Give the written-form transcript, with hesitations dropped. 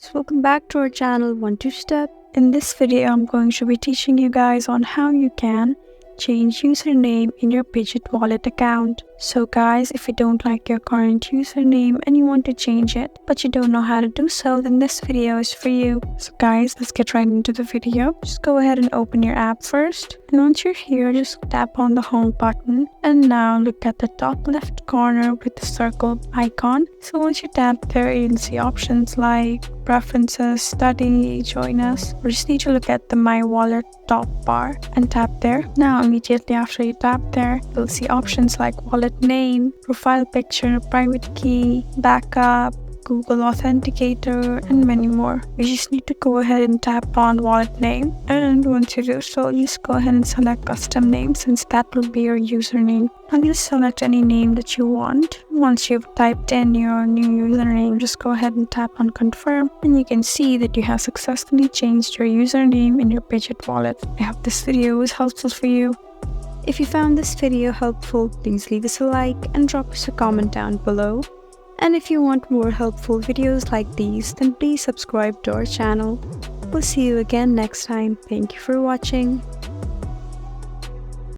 So welcome back to our channel 1-2-Step. In this video, I'm going to be teaching you guys on how you can change username in your Bitget wallet account. So guys, if you don't like your current username and you want to change it, but you don't know how to do so, then this video is for you. So guys, let's get right into the video. Just go ahead and open your app first. And once you're here, just tap on the home button. And now look at the top left corner with the circle icon. So once you tap there, you'll see options like preferences, study, join us. We just need to look at the My Wallet top bar and tap there. Now immediately after you tap there, you'll see options like wallet name, profile picture, private key, backup, Google Authenticator, and many more. You just need to go ahead and tap on wallet name, and once you do so, just go ahead and select custom name, since that will be your username. Now just select any name that you want. Once you've typed in your new username, just go ahead and tap on confirm, and you can see that you have successfully changed your username in your Bitget wallet. I hope this video was helpful for you. If you found this video helpful, please leave us a like and drop us a comment down below. And if you want more helpful videos like these, then please subscribe to our channel. We'll see you again next time. Thank you for watching.